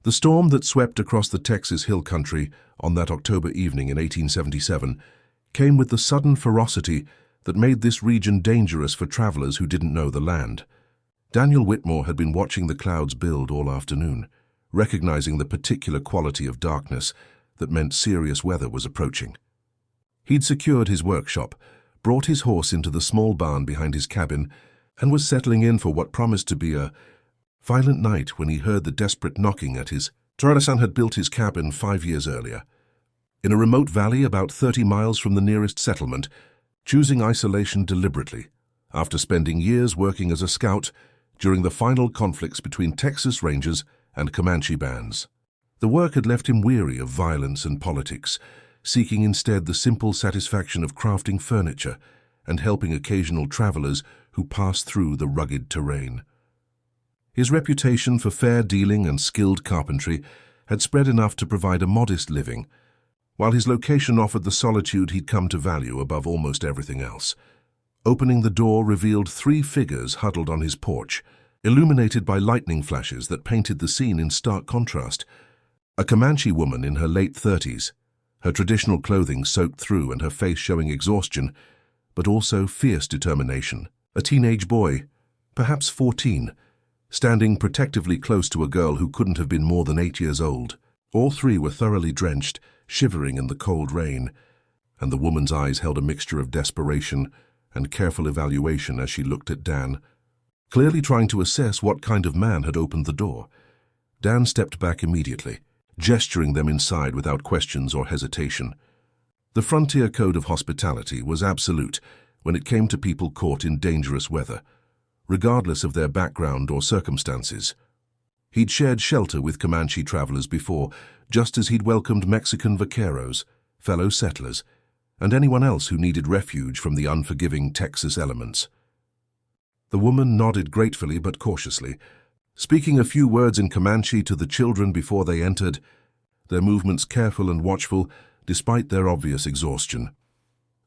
The storm that swept across the Texas Hill Country on that October evening in 1877 came with the sudden ferocity that made this region dangerous for travelers who didn't know the land. Daniel Whitmore had been watching the clouds build all afternoon, recognizing the particular quality of darkness that meant serious weather was approaching. He'd secured his workshop, brought his horse into the small barn behind his cabin, and was settling in for what promised to be a violent night when he heard the desperate knocking at his. Torreson had built his cabin 5 years earlier, in a remote valley about 30 miles from the nearest settlement, choosing isolation deliberately, after spending years working as a scout during the final conflicts between Texas Rangers and Comanche bands. The work had left him weary of violence and politics, seeking instead the simple satisfaction of crafting furniture and helping occasional travelers who passed through the rugged terrain. His reputation for fair dealing and skilled carpentry had spread enough to provide a modest living, while his location offered the solitude he'd come to value above almost everything else. Opening the door revealed 3 figures huddled on his porch, illuminated by lightning flashes that painted the scene in stark contrast. A Comanche woman in her late 30s, her traditional clothing soaked through and her face showing exhaustion, but also fierce determination. A teenage boy, perhaps 14, standing protectively close to a girl who couldn't have been more than 8 years old. All 3 were thoroughly drenched, shivering in the cold rain, and the woman's eyes held a mixture of desperation and careful evaluation as she looked at Dan, clearly trying to assess what kind of man had opened the door. Dan stepped back immediately, gesturing them inside without questions or hesitation. The frontier code of hospitality was absolute when it came to people caught in dangerous weather, regardless of their background or circumstances. He'd shared shelter with Comanche travelers before, just as he'd welcomed Mexican vaqueros, fellow settlers, and anyone else who needed refuge from the unforgiving Texas elements. The woman nodded gratefully but cautiously, speaking a few words in Comanche to the children before they entered, their movements careful and watchful despite their obvious exhaustion.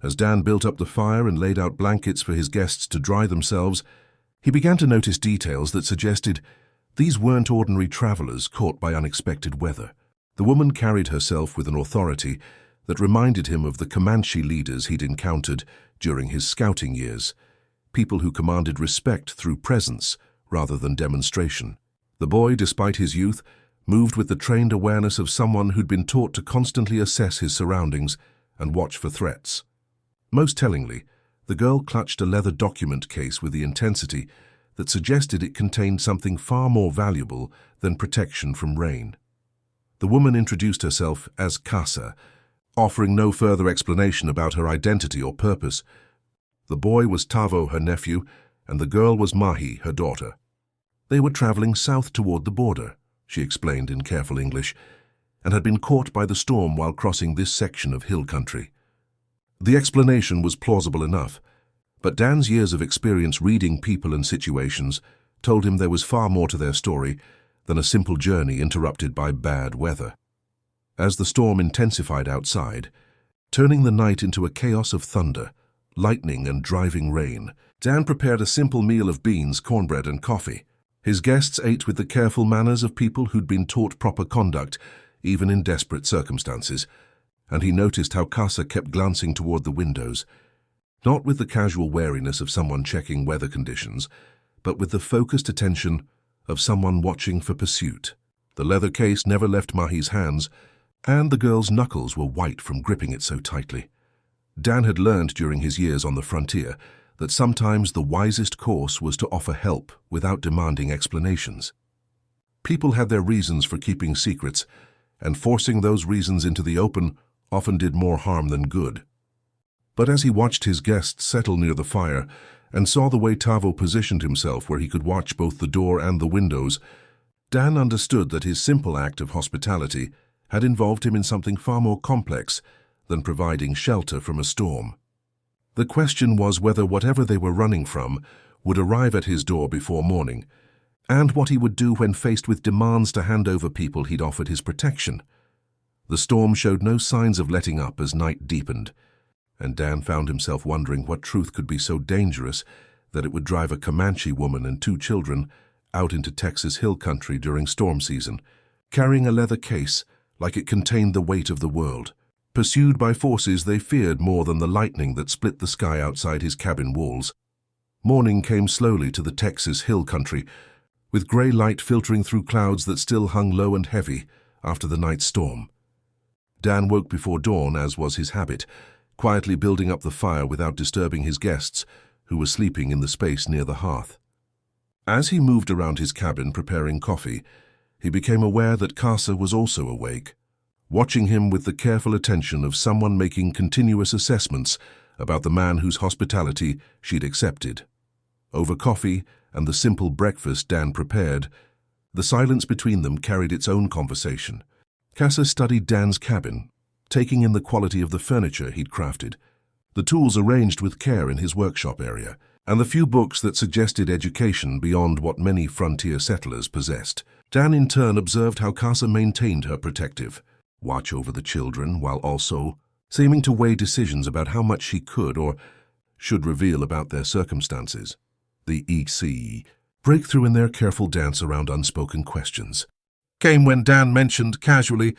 As Dan built up the fire and laid out blankets for his guests to dry themselves, he began to notice details that suggested these weren't ordinary travelers caught by unexpected weather. The woman carried herself with an authority that reminded him of the Comanche leaders he'd encountered during his scouting years, people who commanded respect through presence rather than demonstration. The boy, despite his youth, moved with the trained awareness of someone who'd been taught to constantly assess his surroundings and watch for threats. Most tellingly, the girl clutched a leather document case with the intensity that suggested it contained something far more valuable than protection from rain. The woman introduced herself as Casa, offering no further explanation about her identity or purpose. The boy was Tavo, her nephew, and the girl was Mahi, her daughter. They were traveling south toward the border, she explained in careful English, and had been caught by the storm while crossing this section of hill country. The explanation was plausible enough, but Dan's years of experience reading people and situations told him there was far more to their story than a simple journey interrupted by bad weather. As the storm intensified outside, turning the night into a chaos of thunder, lightning and driving rain, Dan prepared a simple meal of beans, cornbread and coffee. His guests ate with the careful manners of people who'd been taught proper conduct, even in desperate circumstances, and he noticed how Casa kept glancing toward the windows, not with the casual wariness of someone checking weather conditions, but with the focused attention of someone watching for pursuit. The leather case never left Mahi's hands, and the girl's knuckles were white from gripping it so tightly. Dan had learned during his years on the frontier that sometimes the wisest course was to offer help without demanding explanations. People had their reasons for keeping secrets, and forcing those reasons into the open often did more harm than good. But as he watched his guests settle near the fire and saw the way Tavo positioned himself where he could watch both the door and the windows, Dan understood that his simple act of hospitality had involved him in something far more complex than providing shelter from a storm. The question was whether whatever they were running from would arrive at his door before morning, and what he would do when faced with demands to hand over people he'd offered his protection. The storm showed no signs of letting up as night deepened, and Dan found himself wondering what truth could be so dangerous that it would drive a Comanche woman and 2 children out into Texas hill country during storm season, carrying a leather case like it contained the weight of the world. Pursued by forces they feared more than the lightning that split the sky outside his cabin walls. Morning came slowly to the Texas hill country, with grey light filtering through clouds that still hung low and heavy after the night's storm. Dan woke before dawn, as was his habit, quietly building up the fire without disturbing his guests, who were sleeping in the space near the hearth. As he moved around his cabin preparing coffee, he became aware that Casa was also awake, watching him with the careful attention of someone making continuous assessments about the man whose hospitality she'd accepted. Over coffee and the simple breakfast Dan prepared, the silence between them carried its own conversation. Casa studied Dan's cabin, taking in the quality of the furniture he'd crafted, the tools arranged with care in his workshop area, and the few books that suggested education beyond what many frontier settlers possessed. Dan in turn observed how Casa maintained her protective watch over the children, while also seeming to weigh decisions about how much she could or should reveal about their circumstances. The E.C. breakthrough in their careful dance around unspoken questions came when Dan mentioned casually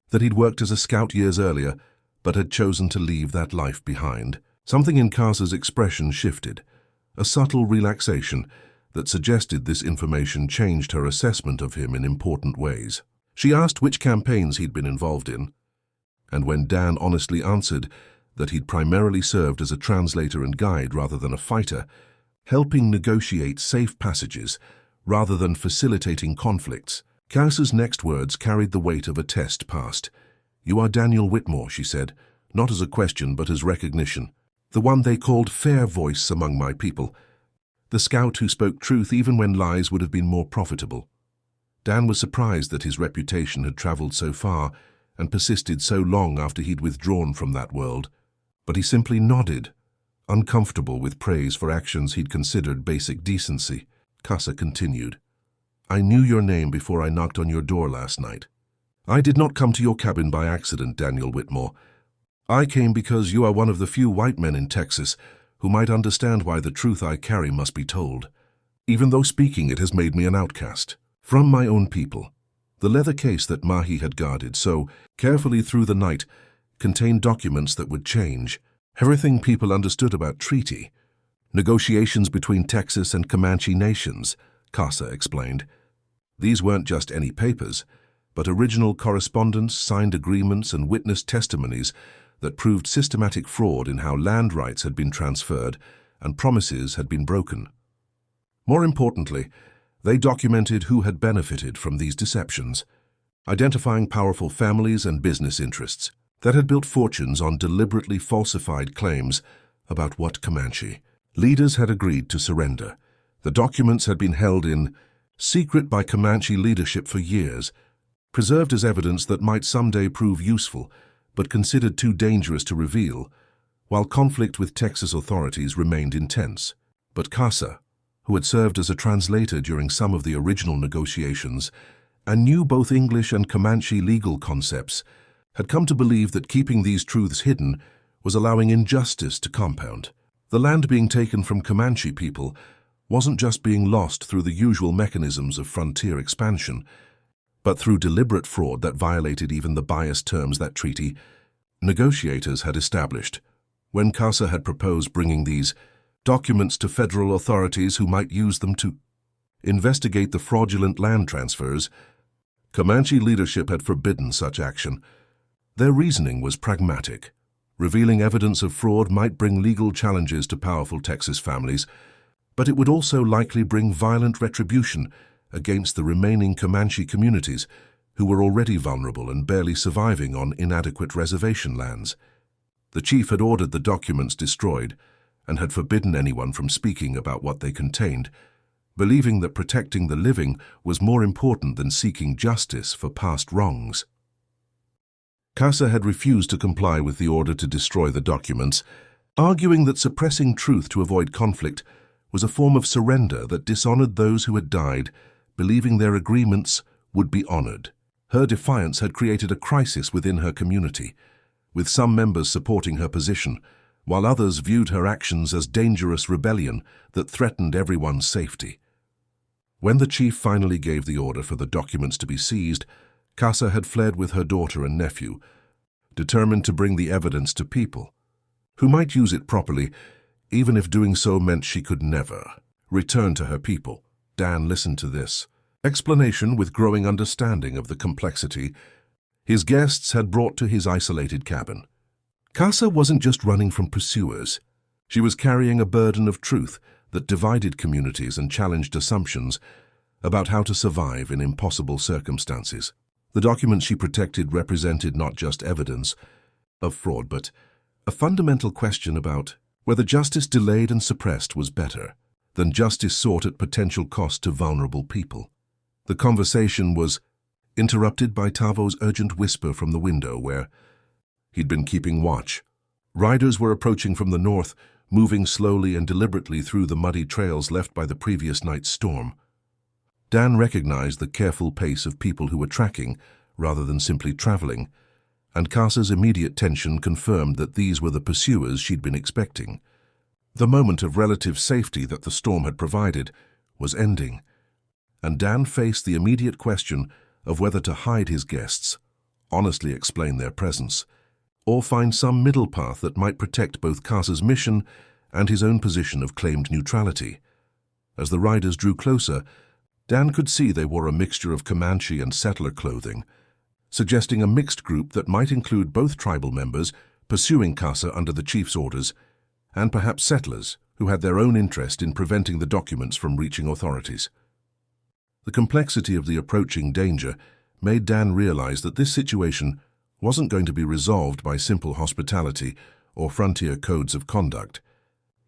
that he'd worked as a scout years earlier, but had chosen to leave that life behind. Something in Casa's expression shifted, a subtle relaxation that suggested this information changed her assessment of him in important ways. She asked which campaigns he'd been involved in, and when Dan honestly answered that he'd primarily served as a translator and guide rather than a fighter, helping negotiate safe passages rather than facilitating conflicts, Casa's next words carried the weight of a test passed. "You are Daniel Whitmore," she said, not as a question but as recognition. "The one they called fair voice among my people. The scout who spoke truth even when lies would have been more profitable." Dan was surprised that his reputation had traveled so far and persisted so long after he'd withdrawn from that world, but he simply nodded, uncomfortable with praise for actions he'd considered basic decency. Casa continued, "I knew your name before I knocked on your door last night. I did not come to your cabin by accident, Daniel Whitmore. I came because you are one of the few white men in Texas who might understand why the truth I carry must be told, even though speaking it has made me an outcast. From my own people." The leather case that Mahi had guarded so carefully through the night contained documents that would change everything people understood about treaty, negotiations between Texas and Comanche nations, Casa explained. These weren't just any papers, but original correspondence, signed agreements, and witness testimonies that proved systematic fraud in how land rights had been transferred and promises had been broken. More importantly, they documented who had benefited from these deceptions, identifying powerful families and business interests that had built fortunes on deliberately falsified claims about what Comanche leaders had agreed to surrender. The documents had been held in secret by Comanche leadership for years, preserved as evidence that might someday prove useful, but considered too dangerous to reveal, while conflict with Texas authorities remained intense. But Casa, who had served as a translator during some of the original negotiations and knew both English and Comanche legal concepts, had come to believe that keeping these truths hidden was allowing injustice to compound. The land being taken from Comanche people wasn't just being lost through the usual mechanisms of frontier expansion, but through deliberate fraud that violated even the biased terms that treaty negotiators had established. When Casa had proposed bringing these documents to federal authorities who might use them to investigate the fraudulent land transfers, Comanche leadership had forbidden such action. Their reasoning was pragmatic. Revealing evidence of fraud might bring legal challenges to powerful Texas families, but it would also likely bring violent retribution against the remaining Comanche communities who were already vulnerable and barely surviving on inadequate reservation lands. The chief had ordered the documents destroyed and had forbidden anyone from speaking about what they contained, believing that protecting the living was more important than seeking justice for past wrongs. Casa had refused to comply with the order to destroy the documents, arguing that suppressing truth to avoid conflict was a form of surrender that dishonored those who had died, believing their agreements would be honored. Her defiance had created a crisis within her community, with some members supporting her position, while others viewed her actions as dangerous rebellion that threatened everyone's safety. When the chief finally gave the order for the documents to be seized, Casa had fled with her daughter and nephew, determined to bring the evidence to people who might use it properly, even if doing so meant she could never return to her people. Dan listened to this explanation with growing understanding of the complexity his guests had brought to his isolated cabin. Casa wasn't just running from pursuers. She was carrying a burden of truth that divided communities and challenged assumptions about how to survive in impossible circumstances. The documents she protected represented not just evidence of fraud, but a fundamental question about whether justice delayed and suppressed was better than justice sought at potential cost to vulnerable people. The conversation was interrupted by Tavo's urgent whisper from the window where he'd been keeping watch. Riders were approaching from the north, moving slowly and deliberately through the muddy trails left by the previous night's storm. Dan recognized the careful pace of people who were tracking rather than simply traveling, and Casa's immediate tension confirmed that these were the pursuers she'd been expecting. The moment of relative safety that the storm had provided was ending, and Dan faced the immediate question of whether to hide his guests, honestly explain their presence, or find some middle path that might protect both Casa's mission and his own position of claimed neutrality. As the riders drew closer, Dan could see they wore a mixture of Comanche and settler clothing, suggesting a mixed group that might include both tribal members pursuing Casa under the chief's orders, and perhaps settlers who had their own interest in preventing the documents from reaching authorities. The complexity of the approaching danger made Dan realize that this situation wasn't going to be resolved by simple hospitality or frontier codes of conduct.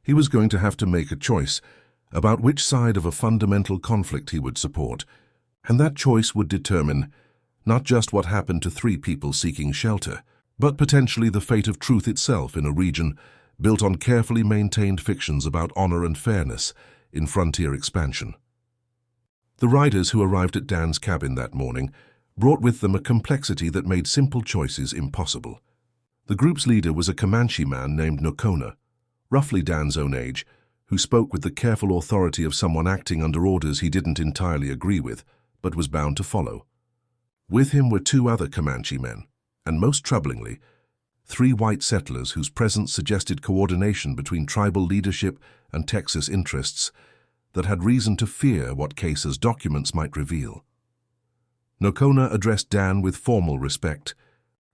He was going to have to make a choice about which side of a fundamental conflict he would support, and that choice would determine not just what happened to 3 people seeking shelter, but potentially the fate of truth itself in a region built on carefully maintained fictions about honor and fairness in frontier expansion. The riders who arrived at Dan's cabin that morning brought with them a complexity that made simple choices impossible. The group's leader was a Comanche man named Nocona, roughly Dan's own age, who spoke with the careful authority of someone acting under orders he didn't entirely agree with, but was bound to follow. With him were 2 other Comanche men, and most troublingly, 3 white settlers whose presence suggested coordination between tribal leadership and Texas interests that had reason to fear what Casa's documents might reveal. Nocona addressed Dan with formal respect,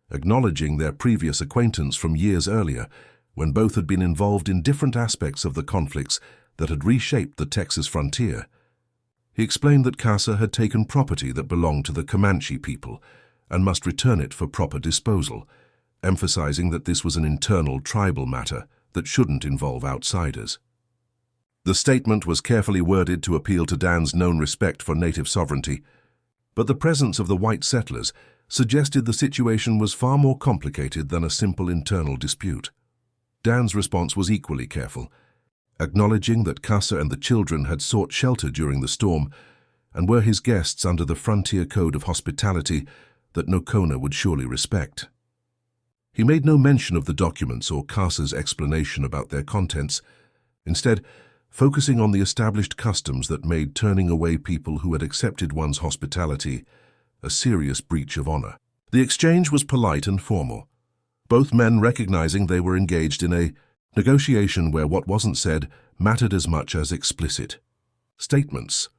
acknowledging their previous acquaintance from years earlier, when both had been involved in different aspects of the conflicts that had reshaped the Texas frontier. He explained that Casa had taken property that belonged to the Comanche people and must return it for proper disposal, emphasizing that this was an internal tribal matter that shouldn't involve outsiders. The statement was carefully worded to appeal to Dan's known respect for native sovereignty, but the presence of the white settlers suggested the situation was far more complicated than a simple internal dispute. Dan's response was equally careful, acknowledging that Casa and the children had sought shelter during the storm and were his guests under the frontier code of hospitality that Nocona would surely respect. He made no mention of the documents or Casa's explanation about their contents, instead focusing on the established customs that made turning away people who had accepted one's hospitality a serious breach of honor. The exchange was polite and formal, both men recognizing they were engaged in a negotiation where what wasn't said mattered as much as explicit statements.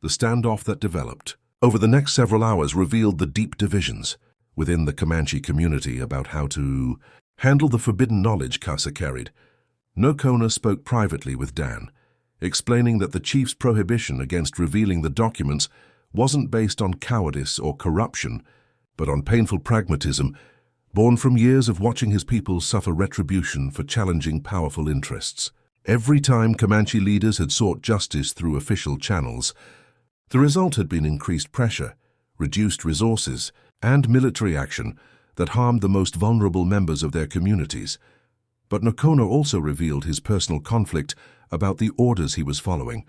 The standoff that developed over the next several hours revealed the deep divisions within the Comanche community about how to handle the forbidden knowledge Casa carried. Nocona spoke privately with Dan, explaining that the chief's prohibition against revealing the documents wasn't based on cowardice or corruption, but on painful pragmatism born from years of watching his people suffer retribution for challenging powerful interests. Every time Comanche leaders had sought justice through official channels, the result had been increased pressure, reduced resources, and military action that harmed the most vulnerable members of their communities. But Nocona also revealed his personal conflict about the orders he was following.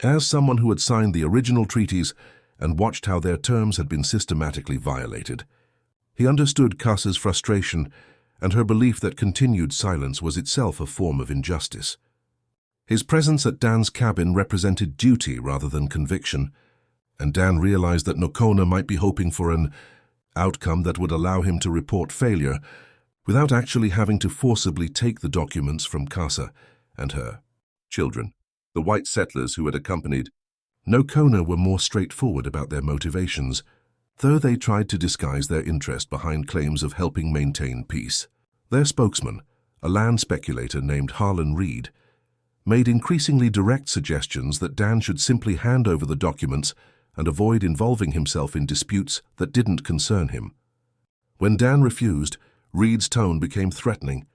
As someone who had signed the original treaties and watched how their terms had been systematically violated, he understood Casa's frustration and her belief that continued silence was itself a form of injustice. His presence at Dan's cabin represented duty rather than conviction, and Dan realized that Nocona might be hoping for an outcome that would allow him to report failure without actually having to forcibly take the documents from Casa and her children. The white settlers who had accompanied Nokona were more straightforward about their motivations, though they tried to disguise their interest behind claims of helping maintain peace. Their spokesman, a land speculator named Harlan Reed, made increasingly direct suggestions that Dan should simply hand over the documents and avoid involving himself in disputes that didn't concern him. When Dan refused, Reed's tone became threatening,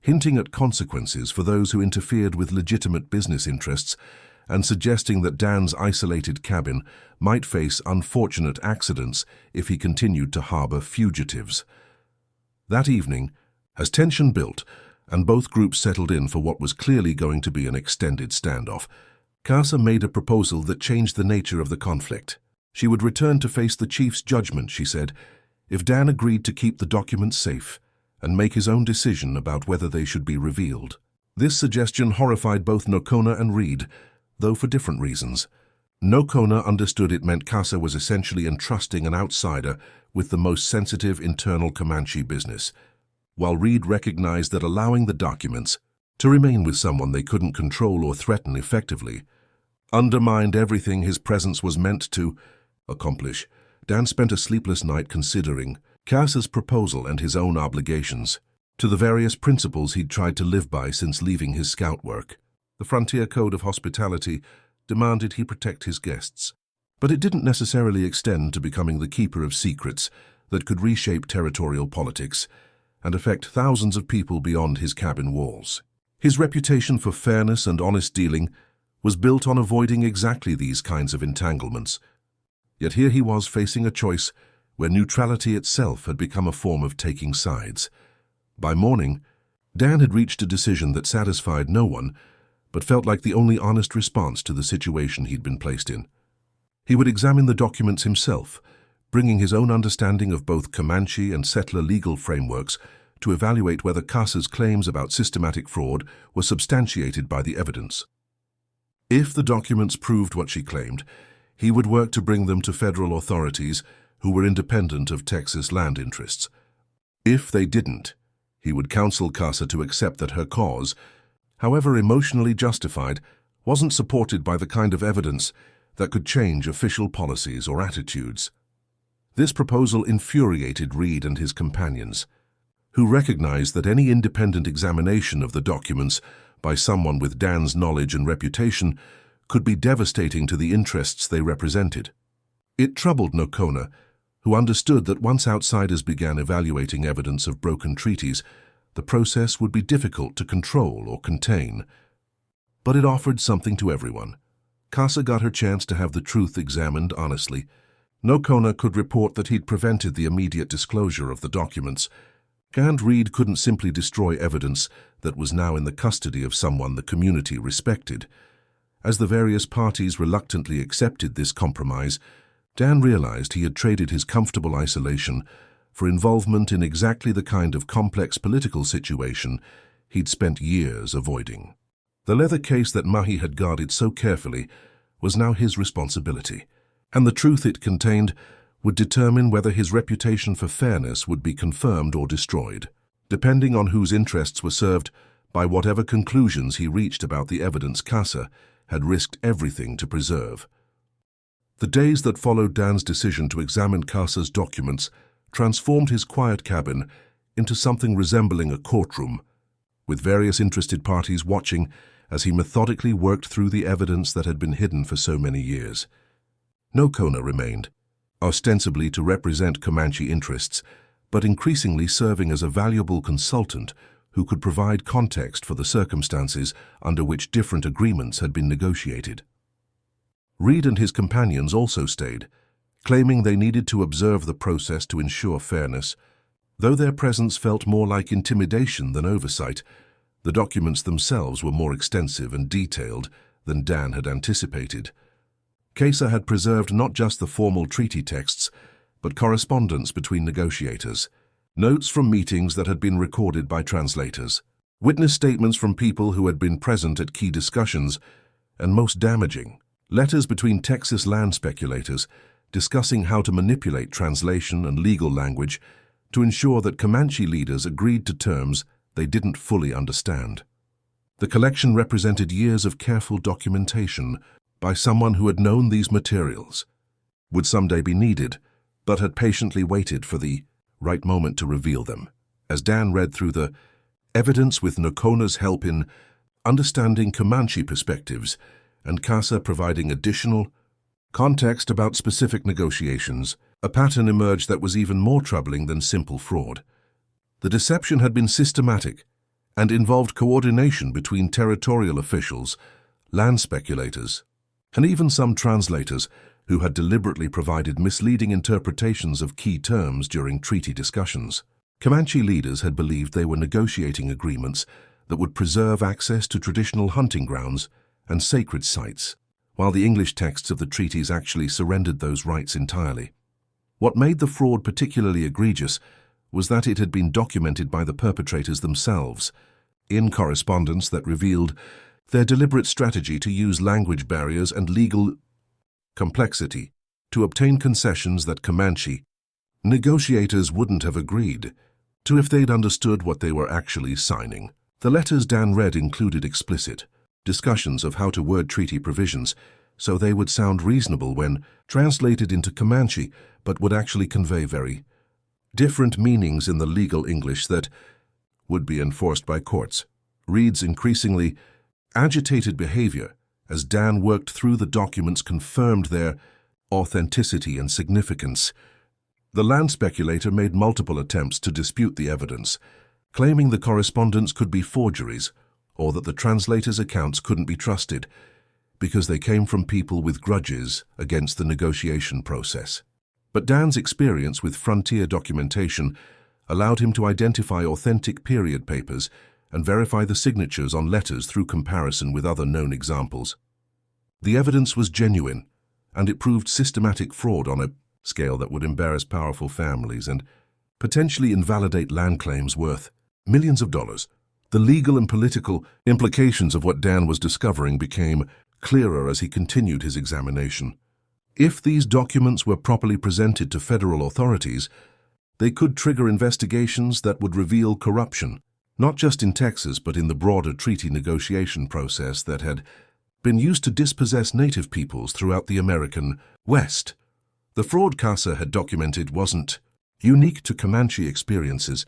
hinting at consequences for those who interfered with legitimate business interests and suggesting that Dan's isolated cabin might face unfortunate accidents if he continued to harbor fugitives. That evening, as tension built and both groups settled in for what was clearly going to be an extended standoff, Casa made a proposal that changed the nature of the conflict. She would return to face the chief's judgment, she said, if Dan agreed to keep the documents safe and make his own decision about whether they should be revealed. This suggestion horrified both Nokona and Reed, though for different reasons. Nokona understood it meant Casa was essentially entrusting an outsider with the most sensitive internal Comanche business, while Reed recognized that allowing the documents to remain with someone they couldn't control or threaten effectively undermined everything his presence was meant to accomplish. Dan spent a sleepless night considering Casa's proposal and his own obligations to the various principles he'd tried to live by since leaving his scout work. The Frontier Code of Hospitality demanded he protect his guests, but it didn't necessarily extend to becoming the keeper of secrets that could reshape territorial politics and affect thousands of people beyond his cabin walls. His reputation for fairness and honest dealing was built on avoiding exactly these kinds of entanglements. Yet here he was facing a choice where neutrality itself had become a form of taking sides. By morning, Dan had reached a decision that satisfied no one, but felt like the only honest response to the situation he'd been placed in. He would examine the documents himself, bringing his own understanding of both Comanche and settler legal frameworks to evaluate whether Casa's claims about systematic fraud were substantiated by the evidence. If the documents proved what she claimed, he would work to bring them to federal authorities who were independent of Texas land interests. If they didn't, he would counsel Casa to accept that her cause, however emotionally justified, wasn't supported by the kind of evidence that could change official policies or attitudes. This proposal infuriated Reed and his companions, who recognized that any independent examination of the documents by someone with Dan's knowledge and reputation could be devastating to the interests they represented. It troubled Nokona, who understood that once outsiders began evaluating evidence of broken treaties, the process would be difficult to control or contain. But it offered something to everyone. Casa got her chance to have the truth examined honestly. Nokona could report that he'd prevented the immediate disclosure of the documents, and Reed couldn't simply destroy evidence that was now in the custody of someone the community respected. As the various parties reluctantly accepted this compromise, Dan realized he had traded his comfortable isolation for involvement in exactly the kind of complex political situation he'd spent years avoiding. The leather case that Mahi had guarded so carefully was now his responsibility, and the truth it contained would determine whether his reputation for fairness would be confirmed or destroyed, depending on whose interests were served by whatever conclusions he reached about the evidence Casa had risked everything to preserve. The days that followed Dan's decision to examine Casa's documents transformed his quiet cabin into something resembling a courtroom, with various interested parties watching as he methodically worked through the evidence that had been hidden for so many years. Nokona remained, ostensibly to represent Comanche interests, but increasingly serving as a valuable consultant who could provide context for the circumstances under which different agreements had been negotiated. Reed and his companions also stayed, claiming they needed to observe the process to ensure fairness. Though their presence felt more like intimidation than oversight, the documents themselves were more extensive and detailed than Dan had anticipated. Casa had preserved not just the formal treaty texts, but correspondence between negotiators, notes from meetings that had been recorded by translators, witness statements from people who had been present at key discussions, and most damaging, letters between Texas land speculators discussing how to manipulate translation and legal language to ensure that Comanche leaders agreed to terms they didn't fully understand. The collection represented years of careful documentation by someone who had known these materials would someday be needed, but had patiently waited for the right moment to reveal them. As Dan read through the evidence with Nokona's help in understanding Comanche perspectives and Casa providing additional context about specific negotiations, a pattern emerged that was even more troubling than simple fraud. The deception had been systematic and involved coordination between territorial officials, land speculators, and even some translators who had deliberately provided misleading interpretations of key terms during treaty discussions. Comanche leaders had believed they were negotiating agreements that would preserve access to traditional hunting grounds and sacred sites, while the English texts of the treaties actually surrendered those rights entirely. What made the fraud particularly egregious was that it had been documented by the perpetrators themselves, in correspondence that revealed their deliberate strategy to use language barriers and legal complexity to obtain concessions that Comanche negotiators wouldn't have agreed to if they'd understood what they were actually signing. The letters Dan read included explicit discussions of how to word treaty provisions so they would sound reasonable when translated into Comanche, but would actually convey very different meanings in the legal English that would be enforced by courts. Reed's increasingly agitated behavior as Dan worked through the documents confirmed their authenticity and significance. The land speculator made multiple attempts to dispute the evidence, claiming the correspondence could be forgeries or that the translator's accounts couldn't be trusted because they came from people with grudges against the negotiation process. But Dan's experience with frontier documentation allowed him to identify authentic period papers and verify the signatures on letters through comparison with other known examples. The evidence was genuine, and it proved systematic fraud on a scale that would embarrass powerful families and potentially invalidate land claims worth millions of dollars. The legal and political implications of what Dan was discovering became clearer as he continued his examination. If these documents were properly presented to federal authorities, they could trigger investigations that would reveal corruption, not just in Texas but in the broader treaty negotiation process that had been used to dispossess native peoples throughout the American West. The fraud Casa had documented wasn't unique to Comanche experiences,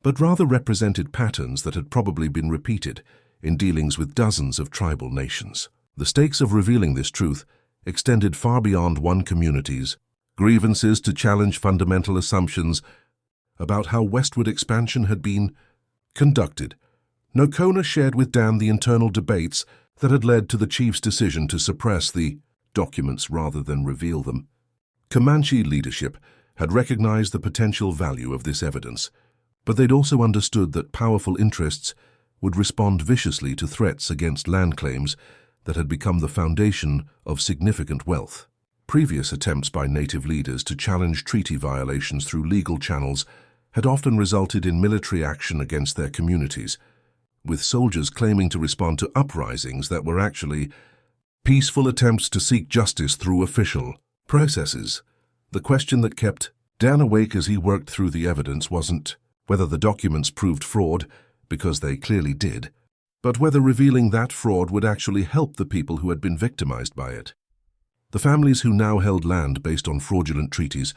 but rather represented patterns that had probably been repeated in dealings with dozens of tribal nations. The stakes of revealing this truth extended far beyond one community's grievances to challenge fundamental assumptions about how westward expansion had been conducted. Nokona shared with Dan the internal debates that had led to the chief's decision to suppress the documents rather than reveal them. Comanche leadership had recognized the potential value of this evidence, but they'd also understood that powerful interests would respond viciously to threats against land claims that had become the foundation of significant wealth. Previous attempts by native leaders to challenge treaty violations through legal channels had often resulted in military action against their communities, with soldiers claiming to respond to uprisings that were actually peaceful attempts to seek justice through official processes. The question that kept Dan awake as he worked through the evidence wasn't whether the documents proved fraud, because they clearly did, but whether revealing that fraud would actually help the people who had been victimized by it. The families who now held land based on fraudulent treaties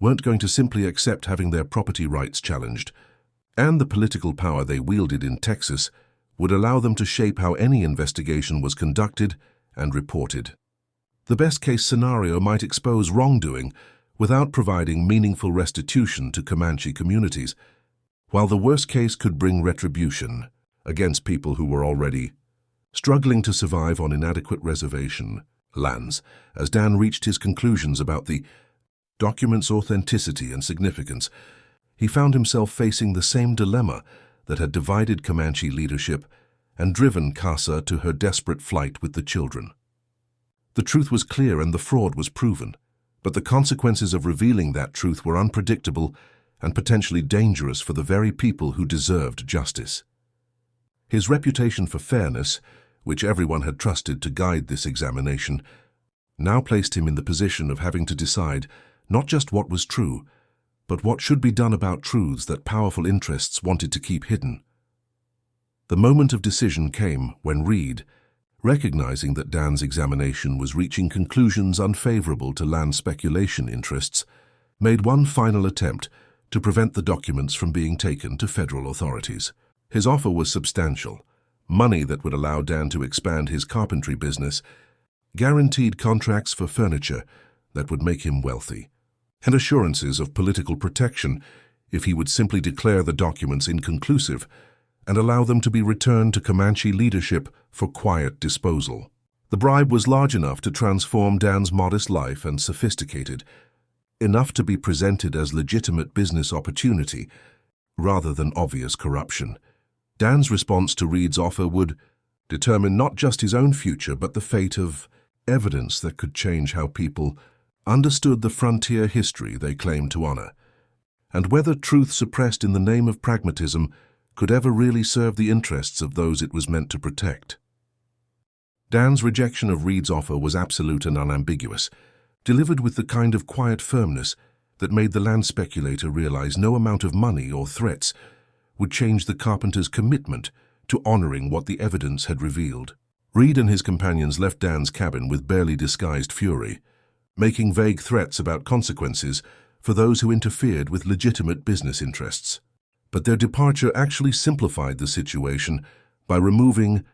weren't going to simply accept having their property rights challenged, and the political power they wielded in Texas would allow them to shape how any investigation was conducted and reported. The best-case scenario might expose wrongdoing without providing meaningful restitution to Comanche communities, while the worst case could bring retribution against people who were already struggling to survive on inadequate reservation lands. As Dan reached his conclusions about the document's authenticity and significance, he found himself facing the same dilemma that had divided Comanche leadership and driven Casa to her desperate flight with the children. The truth was clear and the fraud was proven, but the consequences of revealing that truth were unpredictable and potentially dangerous for the very people who deserved justice. His reputation for fairness, which everyone had trusted to guide this examination, now placed him in the position of having to decide not just what was true, but what should be done about truths that powerful interests wanted to keep hidden. The moment of decision came when Reed, recognizing that Dan's examination was reaching conclusions unfavorable to land speculation interests, made one final attempt to prevent the documents from being taken to federal authorities. His offer was substantial: money that would allow Dan to expand his carpentry business, guaranteed contracts for furniture that would make him wealthy, and assurances of political protection if he would simply declare the documents inconclusive and allow them to be returned to Comanche leadership for quiet disposal. The bribe was large enough to transform Dan's modest life and sophisticated, enough to be presented as legitimate business opportunity rather than obvious corruption. Dan's response to Reed's offer would determine not just his own future but the fate of evidence that could change how people understood the frontier history they claimed to honor, and whether truth suppressed in the name of pragmatism could ever really serve the interests of those it was meant to protect. Dan's rejection of Reed's offer was absolute and unambiguous, delivered with the kind of quiet firmness that made the land speculator realize no amount of money or threats would change the carpenter's commitment to honoring what the evidence had revealed. Reed and his companions left Dan's cabin with barely disguised fury, making vague threats about consequences for those who interfered with legitimate business interests. But their departure actually simplified the situation by removing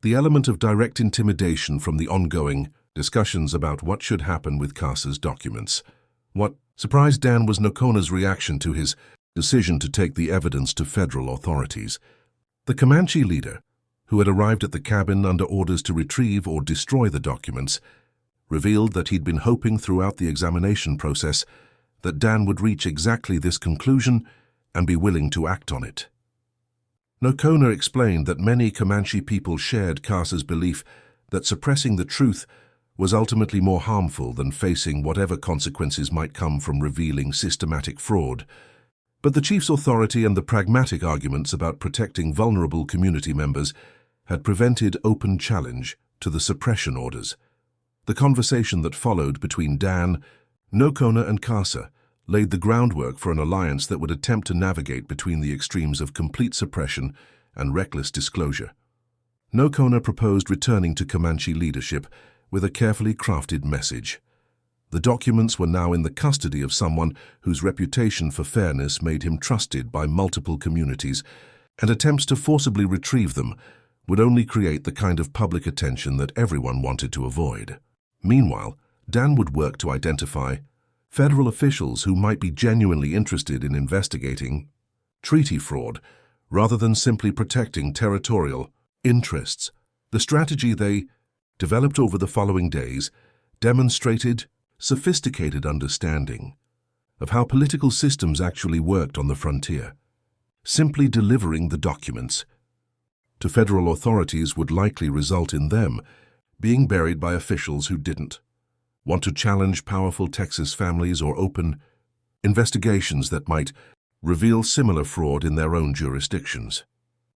the element of direct intimidation from the ongoing discussions about what should happen with Casa's documents. What surprised Dan was Nokona's reaction to his decision to take the evidence to federal authorities. The Comanche leader, who had arrived at the cabin under orders to retrieve or destroy the documents, revealed that he'd been hoping throughout the examination process that Dan would reach exactly this conclusion and be willing to act on it. Nokona explained that many Comanche people shared Casa's belief that suppressing the truth was ultimately more harmful than facing whatever consequences might come from revealing systematic fraud. But the chief's authority and the pragmatic arguments about protecting vulnerable community members had prevented open challenge to the suppression orders. The conversation that followed between Dan, Nokona, and Casa laid the groundwork for an alliance that would attempt to navigate between the extremes of complete suppression and reckless disclosure. Nokona proposed returning to Comanche leadership with a carefully crafted message. The documents were now in the custody of someone whose reputation for fairness made him trusted by multiple communities, and attempts to forcibly retrieve them would only create the kind of public attention that everyone wanted to avoid. Meanwhile, Dan would work to identify federal officials who might be genuinely interested in investigating treaty fraud rather than simply protecting territorial interests. The strategy they developed over the following days demonstrated sophisticated understanding of how political systems actually worked on the frontier. Simply delivering the documents to federal authorities would likely result in them being buried by officials who didn't want to challenge powerful Texas families or open investigations that might reveal similar fraud in their own jurisdictions.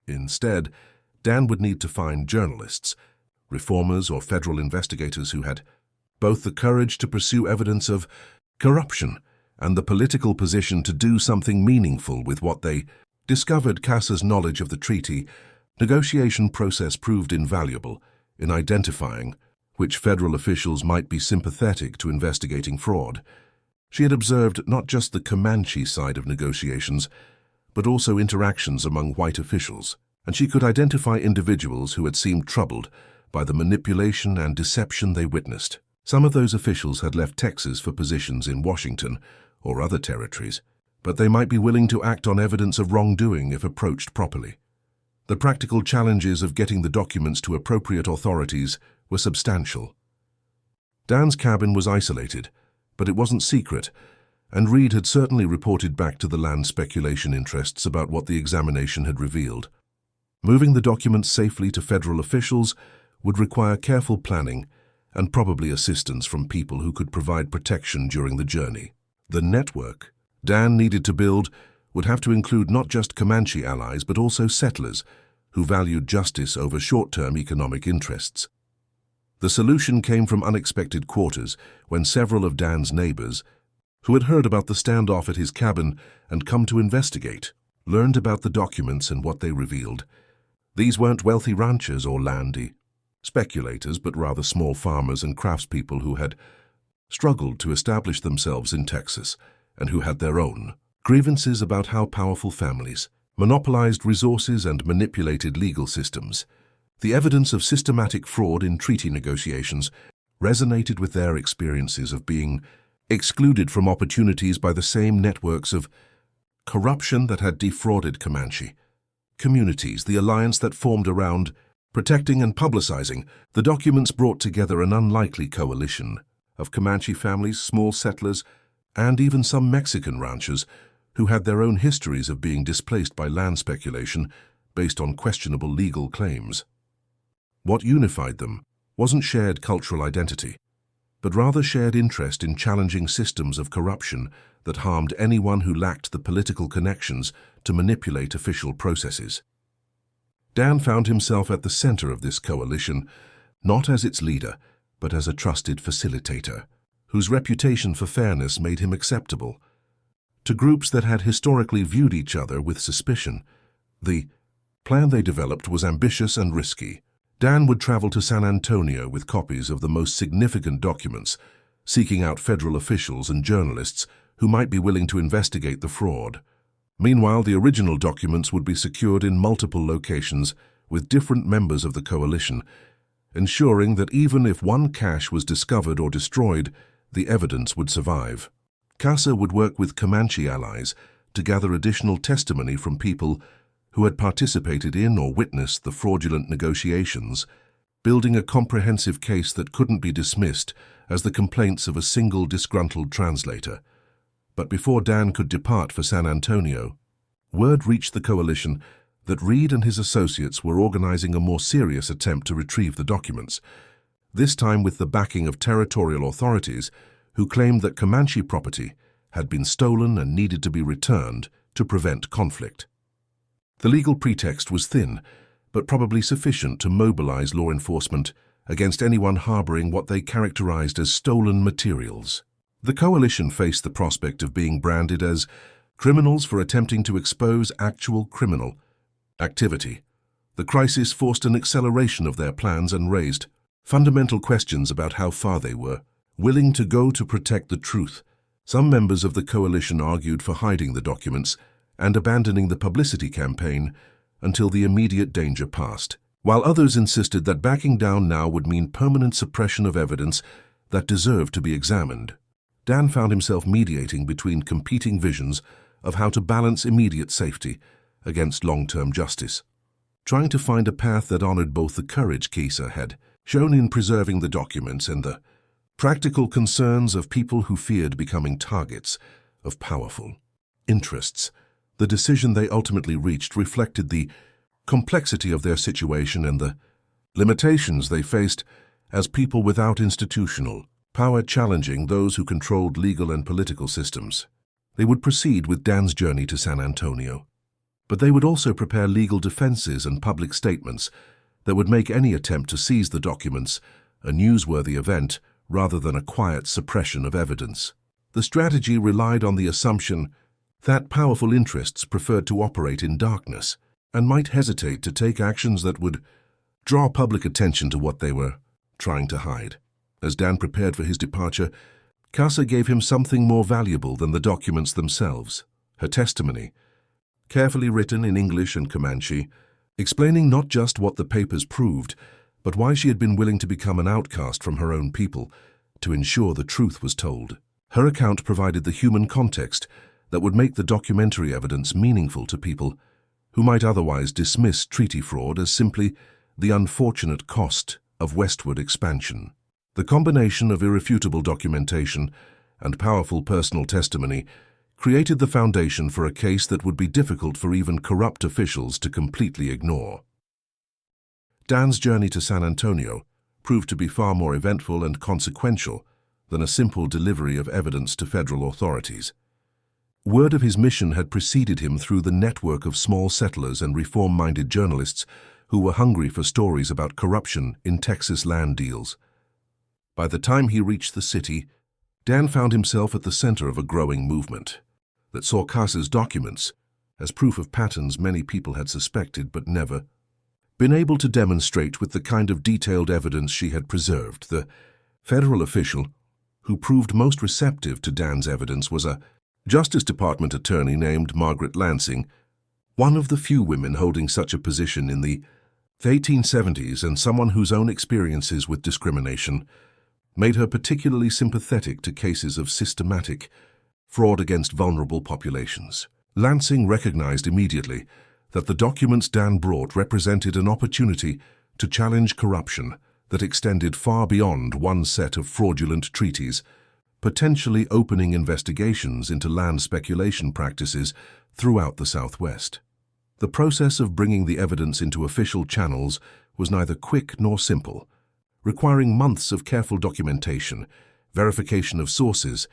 Instead, Dan would need to find journalists, reformers, or federal investigators who had both the courage to pursue evidence of corruption and the political position to do something meaningful with what they discovered. Casa's knowledge of the treaty negotiation process proved invaluable in identifying which federal officials might be sympathetic to investigating fraud. She had observed not just the Comanche side of negotiations, but also interactions among white officials, and she could identify individuals who had seemed troubled by the manipulation and deception they witnessed. Some of those officials had left Texas for positions in Washington or other territories, but they might be willing to act on evidence of wrongdoing if approached properly. The practical challenges of getting the documents to appropriate authorities were substantial. Dan's cabin was isolated, but it wasn't secret, and Reed had certainly reported back to the land speculation interests about what the examination had revealed. Moving the documents safely to federal officials would require careful planning and probably assistance from people who could provide protection during the journey. The network Dan needed to build would have to include not just Comanche allies but also settlers who valued justice over short-term economic interests. The solution came from unexpected quarters when several of Dan's neighbors, who had heard about the standoff at his cabin and come to investigate, learned about the documents and what they revealed. These weren't wealthy ranchers or landy speculators, but rather small farmers and craftspeople who had struggled to establish themselves in Texas and who had their own grievances about how powerful families monopolized resources and manipulated legal systems. The evidence of systematic fraud in treaty negotiations resonated with their experiences of being excluded from opportunities by the same networks of corruption that had defrauded Comanche communities. The alliance that formed around protecting and publicizing the documents brought together an unlikely coalition of Comanche families, small settlers, and even some Mexican ranchers who had their own histories of being displaced by land speculation based on questionable legal claims. What unified them wasn't shared cultural identity, but rather shared interest in challenging systems of corruption that harmed anyone who lacked the political connections to manipulate official processes. Dan found himself at the center of this coalition, not as its leader, but as a trusted facilitator, whose reputation for fairness made him acceptable to groups that had historically viewed each other with suspicion. The plan they developed was ambitious and risky. Dan would travel to San Antonio with copies of the most significant documents, seeking out federal officials and journalists who might be willing to investigate the fraud. Meanwhile, the original documents would be secured in multiple locations with different members of the coalition, ensuring that even if one cache was discovered or destroyed, the evidence would survive. Casa would work with Comanche allies to gather additional testimony from people who had participated in or witnessed the fraudulent negotiations, building a comprehensive case that couldn't be dismissed as the complaints of a single disgruntled translator. But before Dan could depart for San Antonio, word reached the coalition that Reed and his associates were organizing a more serious attempt to retrieve the documents, this time with the backing of territorial authorities who claimed that Comanche property had been stolen and needed to be returned to prevent conflict. The legal pretext was thin, but probably sufficient to mobilize law enforcement against anyone harboring what they characterized as stolen materials. The coalition faced the prospect of being branded as criminals for attempting to expose actual criminal activity. The crisis forced an acceleration of their plans and raised fundamental questions about how far they were willing to go to protect the truth. Some members of the coalition argued for hiding the documents and abandoning the publicity campaign until the immediate danger passed, while others insisted that backing down now would mean permanent suppression of evidence that deserved to be examined. Dan found himself mediating between competing visions of how to balance immediate safety against long-term justice, trying to find a path that honored both the courage Casa had shown in preserving the documents and the practical concerns of people who feared becoming targets of powerful interests. The decision they ultimately reached reflected the complexity of their situation and the limitations they faced as people without institutional power challenging those who controlled legal and political systems. They would proceed with Dan's journey to San Antonio, but they would also prepare legal defenses and public statements that would make any attempt to seize the documents a newsworthy event rather than a quiet suppression of evidence. The strategy relied on the assumption that powerful interests preferred to operate in darkness and might hesitate to take actions that would draw public attention to what they were trying to hide. As Dan prepared for his departure, Casa gave him something more valuable than the documents themselves: her testimony, carefully written in English and Comanche, explaining not just what the papers proved, but why she had been willing to become an outcast from her own people to ensure the truth was told. Her account provided the human context that would make the documentary evidence meaningful to people who might otherwise dismiss treaty fraud as simply the unfortunate cost of westward expansion. The combination of irrefutable documentation and powerful personal testimony created the foundation for a case that would be difficult for even corrupt officials to completely ignore. Dan's journey to San Antonio proved to be far more eventful and consequential than a simple delivery of evidence to federal authorities. Word of his mission had preceded him through the network of small settlers and reform-minded journalists who were hungry for stories about corruption in Texas land deals. By the time he reached the city, Dan found himself at the center of a growing movement that saw Casa's documents as proof of patterns many people had suspected but never been able to demonstrate with the kind of detailed evidence she had preserved. The federal official who proved most receptive to Dan's evidence was a Justice Department attorney named Margaret Lansing, one of the few women holding such a position in the 1870s and someone whose own experiences with discrimination made her particularly sympathetic to cases of systematic fraud against vulnerable populations. Lansing recognized immediately that the documents Dan brought represented an opportunity to challenge corruption that extended far beyond one set of fraudulent treaties, potentially opening investigations into land speculation practices throughout the Southwest. The process of bringing the evidence into official channels was neither quick nor simple, requiring months of careful documentation, verification of sources,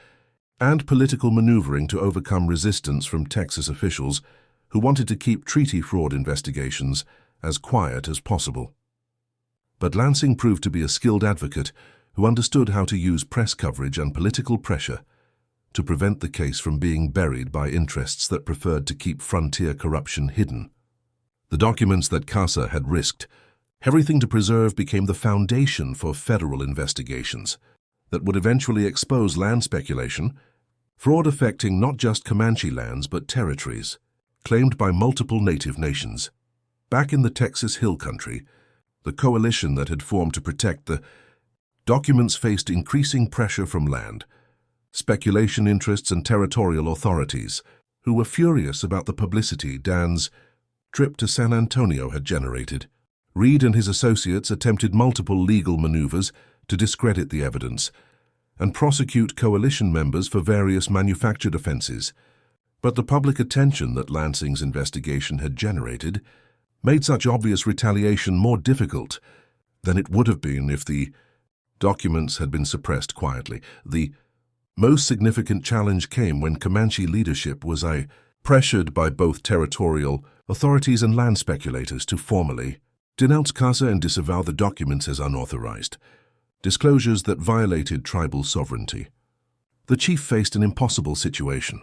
and political maneuvering to overcome resistance from Texas officials who wanted to keep treaty fraud investigations as quiet as possible. But Lansing proved to be a skilled advocate who understood how to use press coverage and political pressure to prevent the case from being buried by interests that preferred to keep frontier corruption hidden. The documents that Casa had risked everything to preserve became the foundation for federal investigations that would eventually expose land speculation, fraud affecting not just Comanche lands but territories claimed by multiple native nations. Back in the Texas Hill Country, the coalition that had formed to protect the documents faced increasing pressure from land speculation interests and territorial authorities, who were furious about the publicity Dan's trip to San Antonio had generated. Reed and his associates attempted multiple legal maneuvers to discredit the evidence and prosecute coalition members for various manufactured offenses, but the public attention that Lansing's investigation had generated made such obvious retaliation more difficult than it would have been if the documents had been suppressed quietly. The most significant challenge came when Comanche leadership was pressured by both territorial authorities and land speculators to formally denounce Casa and disavow the documents as unauthorized, disclosures that violated tribal sovereignty. The chief faced an impossible situation.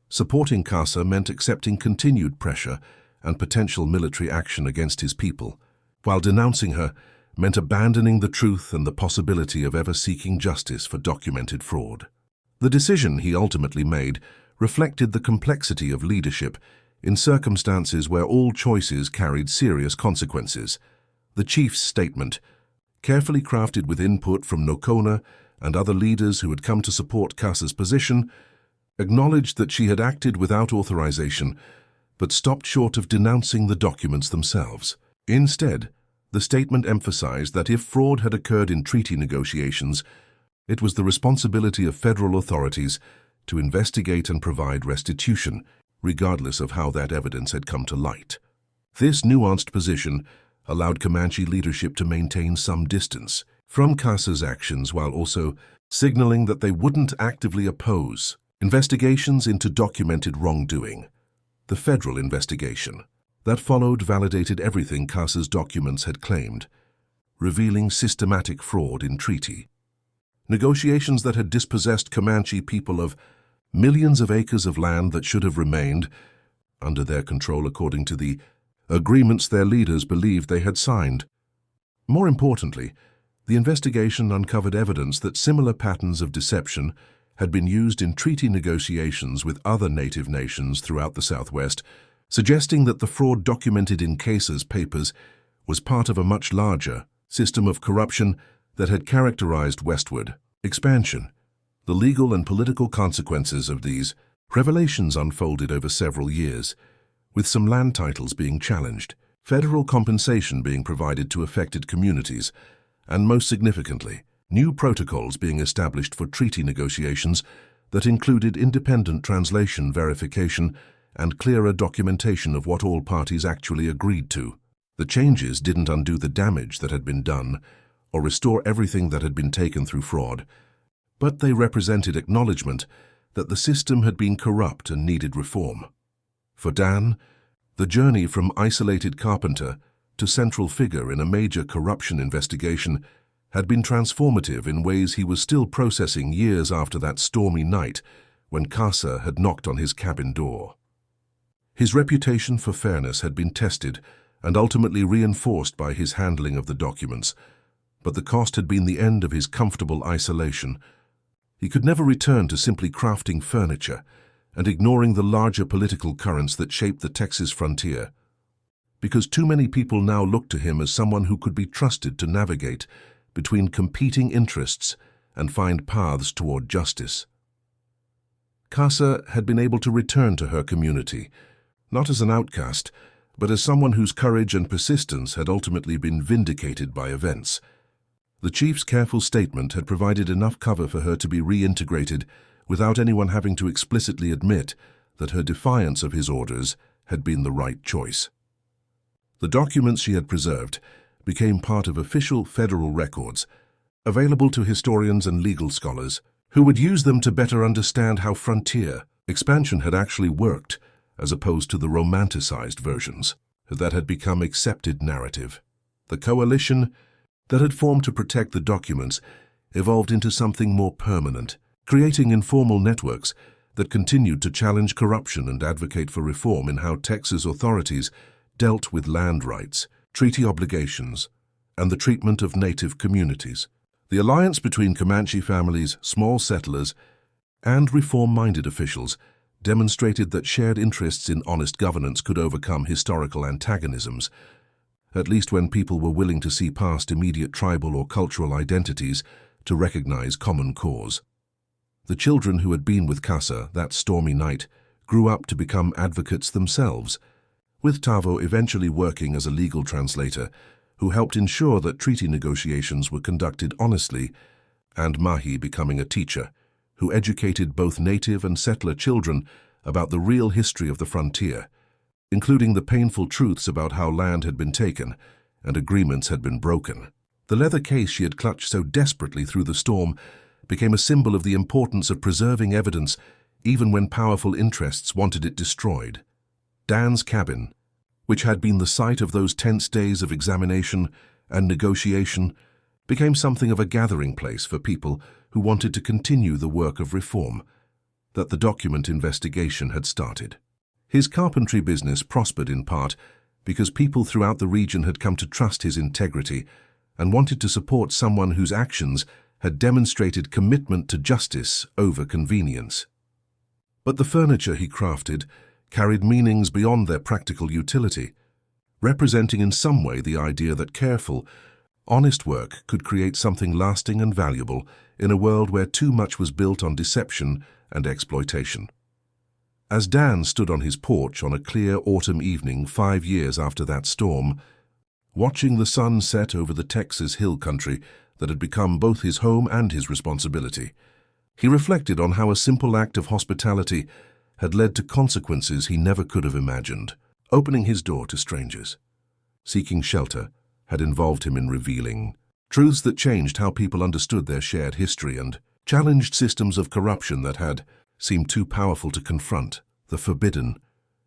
Supporting Casa meant accepting continued pressure and potential military action against his people, while denouncing her meant abandoning the truth and the possibility of ever seeking justice for documented fraud. The decision he ultimately made reflected the complexity of leadership in circumstances where all choices carried serious consequences. The chief's statement, carefully crafted with input from Nocona and other leaders who had come to support Casa's position, acknowledged that she had acted without authorization, but stopped short of denouncing the documents themselves. Instead, the statement emphasized that if fraud had occurred in treaty negotiations, it was the responsibility of federal authorities to investigate and provide restitution, regardless of how that evidence had come to light. This nuanced position allowed Comanche leadership to maintain some distance from Casa's actions while also signaling that they wouldn't actively oppose investigations into documented wrongdoing. The federal investigation that followed validated everything Casa's documents had claimed, revealing systematic fraud in treaty negotiations that had dispossessed Comanche people of millions of acres of land that should have remained under their control according to the agreements their leaders believed they had signed. More importantly, the investigation uncovered evidence that similar patterns of deception had been used in treaty negotiations with other native nations throughout the Southwest, suggesting that the fraud documented in Casa's papers was part of a much larger system of corruption that had characterized westward expansion. The legal and political consequences of these revelations unfolded over several years, with some land titles being challenged, federal compensation being provided to affected communities, and most significantly, new protocols being established for treaty negotiations that included independent translation verification and clearer documentation of what all parties actually agreed to. The changes didn't undo the damage that had been done or restore everything that had been taken through fraud, but they represented acknowledgement that the system had been corrupt and needed reform. For Dan, the journey from isolated carpenter to central figure in a major corruption investigation had been transformative in ways he was still processing years after that stormy night when Casa had knocked on his cabin door. His reputation for fairness had been tested and ultimately reinforced by his handling of the documents, but the cost had been the end of his comfortable isolation. He could never return to simply crafting furniture and ignoring the larger political currents that shaped the Texas frontier, because too many people now looked to him as someone who could be trusted to navigate between competing interests and find paths toward justice. Casa had been able to return to her community, not as an outcast, but as someone whose courage and persistence had ultimately been vindicated by events. The chief's careful statement had provided enough cover for her to be reintegrated without anyone having to explicitly admit that her defiance of his orders had been the right choice. The documents she had preserved became part of official federal records, available to historians and legal scholars who would use them to better understand how frontier expansion had actually worked, as opposed to the romanticized versions that had become accepted narrative. The coalition that had formed to protect the documents evolved into something more permanent, creating informal networks that continued to challenge corruption and advocate for reform in how Texas authorities dealt with land rights, treaty obligations, and the treatment of native communities. The alliance between Comanche families, small settlers, and reform-minded officials demonstrated that shared interests in honest governance could overcome historical antagonisms, at least when people were willing to see past immediate tribal or cultural identities to recognize common cause. The children who had been with Casa that stormy night grew up to become advocates themselves, with Tavo eventually working as a legal translator who helped ensure that treaty negotiations were conducted honestly, and Mahi becoming a teacher who educated both native and settler children about the real history of the frontier, including the painful truths about how land had been taken and agreements had been broken. The leather case she had clutched so desperately through the storm became a symbol of the importance of preserving evidence even when powerful interests wanted it destroyed. Dan's cabin, which had been the site of those tense days of examination and negotiation, became something of a gathering place for people who wanted to continue the work of reform that the document investigation had started. His carpentry business prospered in part because people throughout the region had come to trust his integrity and wanted to support someone whose actions had demonstrated commitment to justice over convenience. But the furniture he crafted carried meanings beyond their practical utility, representing in some way the idea that careful, honest work could create something lasting and valuable in a world where too much was built on deception and exploitation. As Dan stood on his porch on a clear autumn evening 5 years after that storm, watching the sun set over the Texas hill country that had become both his home and his responsibility, he reflected on how a simple act of hospitality had led to consequences he never could have imagined. Opening his door to strangers, seeking shelter, had involved him in revealing truths that changed how people understood their shared history and challenged systems of corruption that had seemed too powerful to confront. The forbidden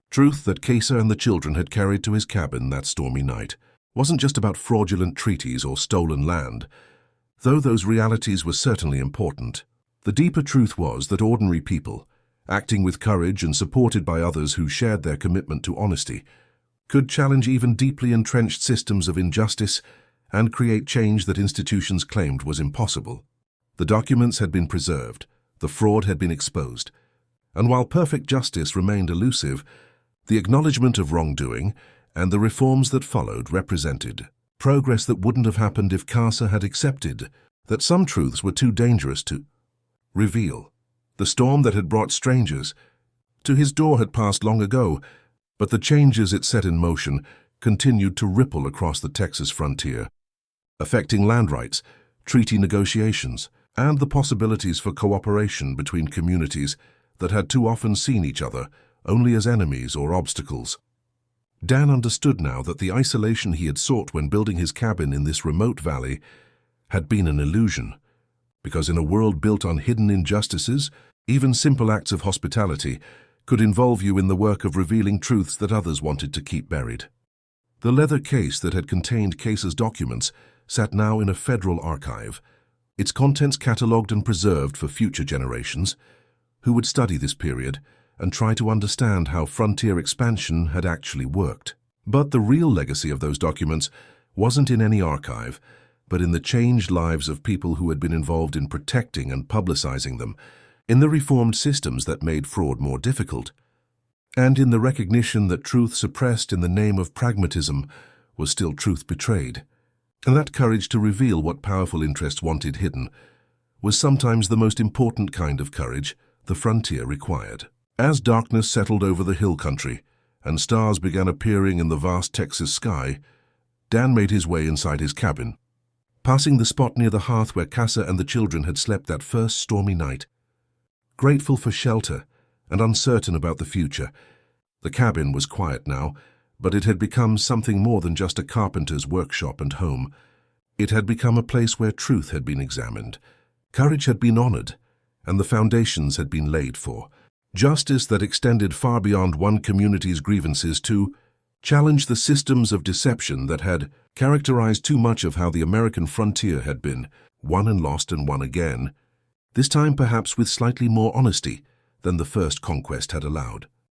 truth that Casa and the children had carried to his cabin that stormy night wasn't just about fraudulent treaties or stolen land, though those realities were certainly important. The deeper truth was that ordinary people, acting with courage and supported by others who shared their commitment to honesty, could challenge even deeply entrenched systems of injustice and create change that institutions claimed was impossible. The documents had been preserved, the fraud had been exposed, and while perfect justice remained elusive, the acknowledgement of wrongdoing and the reforms that followed represented progress that wouldn't have happened if Casa had accepted that some truths were too dangerous to reveal. The storm that had brought strangers to his door had passed long ago, but the changes it set in motion continued to ripple across the Texas frontier, affecting land rights, treaty negotiations, and the possibilities for cooperation between communities that had too often seen each other only as enemies or obstacles. Dan understood now that the isolation he had sought when building his cabin in this remote valley had been an illusion, because in a world built on hidden injustices, even simple acts of hospitality could involve you in the work of revealing truths that others wanted to keep buried. The leather case that had contained Casa's documents sat now in a federal archive, its contents catalogued and preserved for future generations, who would study this period and try to understand how frontier expansion had actually worked. But the real legacy of those documents wasn't in any archive, but in the changed lives of people who had been involved in protecting and publicizing them, in the reformed systems that made fraud more difficult, and in the recognition that truth suppressed in the name of pragmatism was still truth betrayed. And that courage to reveal what powerful interests wanted hidden was sometimes the most important kind of courage the frontier required. As darkness settled over the hill country and stars began appearing in the vast Texas sky, Dan made his way inside his cabin, passing the spot near the hearth where Casa and the children had slept that first stormy night. Grateful for shelter and uncertain about the future, the cabin was quiet now, but it had become something more than just a carpenter's workshop and home. It had become a place where truth had been examined, courage had been honored, and the foundations had been laid for justice that extended far beyond one community's grievances to challenge the systems of deception that had characterized too much of how the American frontier had been, won and lost and won again, this time perhaps with slightly more honesty than the first conquest had allowed.